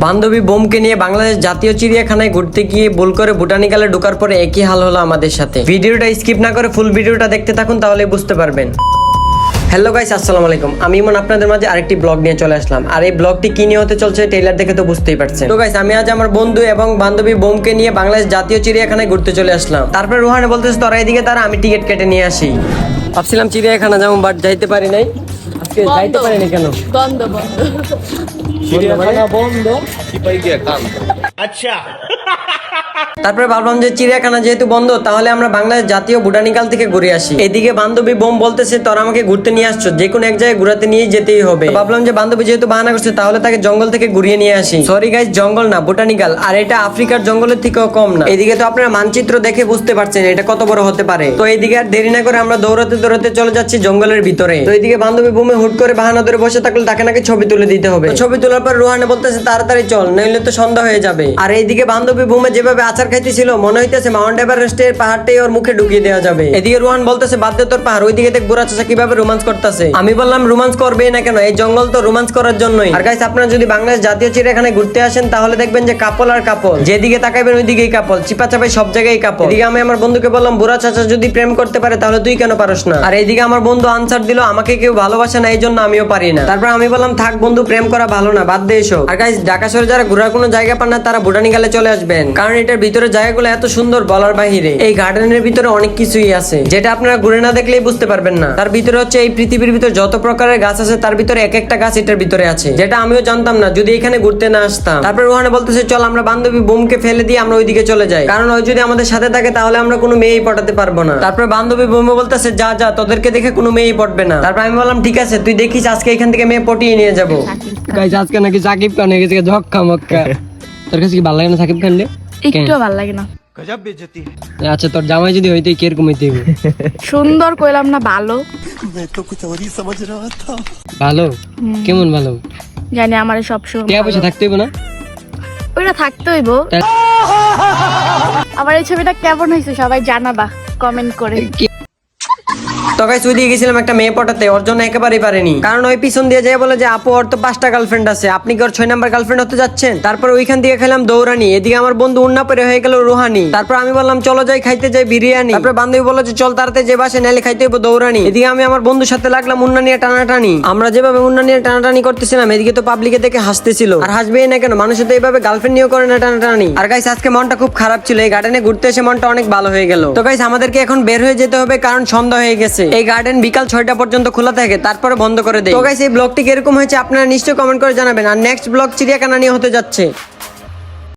বান্ধবী বোমকে নিয়ে বাংলাদেশ জাতীয় চিড়িয়াখানায় ঘুরতে গিয়ে ভুল করে বোটানিক্যালে ঢোকার পরে একই হাল হলো আমাদের সাথে। ভিডিওটা স্কিপ না করে ফুল ভিডিওটা দেখতে থাকুন, তাহলে বুঝতে পারবেন। হ্যালো গাইস, আসসালামু আলাইকুম। আমি ইমন আপনাদের মাঝে আরেকটি ব্লগ নিয়ে চলে আসলাম। আর এই ব্লগটি কি নিয়ে হতে চলছে ট্রেলার দেখে তো বুঝতেই পারছেন। তো গাইস, আমি আজ আমার বন্ধু এবং বান্ধবী বোমকে নিয়ে বাংলাদেশ জাতীয় চিড়িয়াখানায় ঘুরতে চলে আসলাম। তারপরে রোহানে বলতেছে তোরা এদিকে তারা, আমি টিকিট কেটে নিয়ে আসি। ভাবছিলাম চিড়িয়াখানা যাবো, বাট যাইতে পারি নাই। আজকে যাইতে পারিনি কেন? বন্ধ বন্ধ চিড়িয়াখানা বন্ধ। अच्छा তারপরে ভাবলাম যে চিড়িয়াখানা যেহেতু বন্ধ, তাহলে আমরা বাংলাদেশ জাতীয় বোটানিক্যাল থেকে ঘুরে আসি। এদিকে বান্ধবী বোম বলতেছে তোরা আমাকে ঘুরতে নিয়ে আসছো, যে কোনো এক জায়গায় ঘুরাতে নিয়ে যেতেই হবে। তো ভাবলাম যে বান্ধবী যেহেতু বাহানা করছে, তাহলে তাকে জঙ্গল থেকে ঘুরিয়ে নিয়ে আসি। সরি গাইস, জঙ্গল না, বোটানিক্যাল। আর এটা আফ্রিকার জঙ্গলের থেকেও কম না। এদিকে তো আপনারা মানচিত্র দেখে বুঝতে পারছেন এটা কত বড় হতে পারে। তো এইদিকে আর দেরি না করে আমরা দৌড়াতে দৌড়াতে চলে যাচ্ছি জঙ্গলের ভিতরে। তো এইদিকে বান্ধবী বোমে হুট করে বাহানা ধরে বসে থাকলে তাকে নাকি ছবি তুলে দিতে হবে। তো ছবি তোলার পর রোহানে বলতেছে তাড়াতাড়ি চল, নইলে তো সন্ধ্যা হয়ে যাবে। আর এইদিকে বান্ধবী বোমে যেভাবে আচার খাইতেছিল, মনে হইতেছে মাউন্ট এভারেস্টের পাহাড়টাই ওর মুখে ঢুকিয়ে দেওয়া যাবে। এদিকে রোহান বলতেছে বাদ দে তোর পাহাড়, ওইদিকে দেখ বুড়া চাচা কিভাবে রোমান্স করতেছে। আমি বললাম রোমান্স করবেই না কেন, এই জঙ্গল তো রোমান্স করার জন্যই। আর গাইস, আপনারা যদি বাংলাদেশ জাতীয় চিড়িয়াখানায় ঘুরতে আসেন, তাহলে দেখবেন যে কাপল আর কাপল, যেদিকে তাকাইবেন ওইদিকেই কাপল, চিপা চাপাই সব জায়গায় কাপল। এদিকে আমি আমার বন্ধুকে বললাম বুড়া চাচা যদি প্রেম করতে পারে, তাহলে তুই কেন পারস না? আর এইদিকে আমার বন্ধু আনসার দিল আমাকে কেউ ভালোবাসে না, এই জন্য আমিও পারি না। তারপর আমি বললাম থাক বন্ধু, প্রেম করা ভালো না, বাদ দে এসো। আর গাইস, ঢাকা শহরে যারা ঘোরার কোনো জায়গা পান না, তারা বোটানিক্যালে চলে আসবেন, কারণ এটার ভিতরে জায়গাগুলো এত সুন্দর বলার বাহিরে। এই গার্ডেনের ভিতরে অনেক কিছুই আছে, যেটা আপনারা ঘুরে না দেখলেই বুঝতে পারবেন না। তার ভিতরে হচ্ছে এই পৃথিবীর ভিতরে যত প্রকারের গাছ আছে, তার ভিতরে এক একটা গাছ এটার ভিতরে আছে, যেটা আমিও জানতাম না যদি এখানে ঘুরতে না আসতাম। তারপর ওখানে বলতেছে চল আমরা বান্ধবী বোমকে ফেলে দিয়ে আমরা ওইদিকে চলে যাই, কারণ ওই যদি আমাদের সাথে থাকে তাহলে আমরা কোনো মেয়েই পটাতে পারবো না। তারপর বান্ধবী বোমে বলতেছে যা যা, তোদেরকে দেখে কোনো মেয়েই পটবে না। তারপর আমি বললাম ঠিক আছে, তুই দেখিস আজকে এখান থেকে মেয়ে পটিয়ে নিয়ে যাবো। গাইস, আজকে নাকি সাকিব খান হয়ে গেছে ঝক্কা মক্কা। তোর কাছে কি ভালো লাগে না সাকিব খান রে? একটু ভালো লাগে না। गजब बेइज्जती है। আচ্ছা, তোর জামাই যদি হইতে কিরকম হইতে? সুন্দর কইলাম না, ভালো। मैं तो कुछ और ही समझ रहा था। ভালো? কেমন ভালো? জানি আমার সব সময় টিয়া পয়সা থাকতে হইব না? ওইটা থাকতে হইব। আমার এই ছবিটা কেমন হয়েছে সবাই জানাবা কমেন্ট করে। তো গাইস, ওইদিকে গেছিলাম একটা মেয়ে পটাতে, ওর জন্য একেবারেই পারেনি, কারণ ওই পিছন দিয়ে যায় বলে যে আপু ওর তো 5টা গার্লফ্রেন্ড আছে, আপনি কি ওর 6 নাম্বার গার্লফ্রেন্ড হতে যাচ্ছেন? তারপর ওইখান থেকে খেলাম দৌড়ানি। এদিকে আমার বন্ধু উন্না পরে হয়ে গেল রুহানি। তারপর আমি বললাম চলো যাই খাইতে যাই বিরিয়ানি। তারপর বান্ধবী বললো যে চল তাড়াতাড়ি যে বাসে, নাইলে খাইতে হইব দৌড়ানি। এদিকে আমি আমার বন্ধুর সাথে লাগলাম উন্না নিয়ে টানাটানি। আমরা যেভাবে উন্না নিয়ে টানাটানি করতেছিলাম, এদিকে তো পাবলিকে দেখে হাসতেছিল। আর হাসবেই না কেন, মানুষ তো এইভাবে গার্লফ্রেন্ড নিয়েও করে না টানাটানি। আর গাইস, আজকে মনটা খুব খারাপ ছিল, এই গার্ডেনে ঘুরতে এসে মনটা অনেক ভালো হয়ে গেল। তো গাইস, আমাদেরকে এখন বের হয়ে যেতে হবে, কারণ সন্ধ্যা হয়ে গেছে। এই গার্ডেন বিকাল 6টা পর্যন্ত খোলা থাকে, তারপরে বন্ধ করে দেয়। তো গাইস, এই ব্লগটি কিরকম হয়েছে আপনারা নিশ্চয়ই কমেন্ট করে জানাবেন। আর নেক্সট ব্লগ চিড়িয়াখানা নিয়ে হতে যাচ্ছে।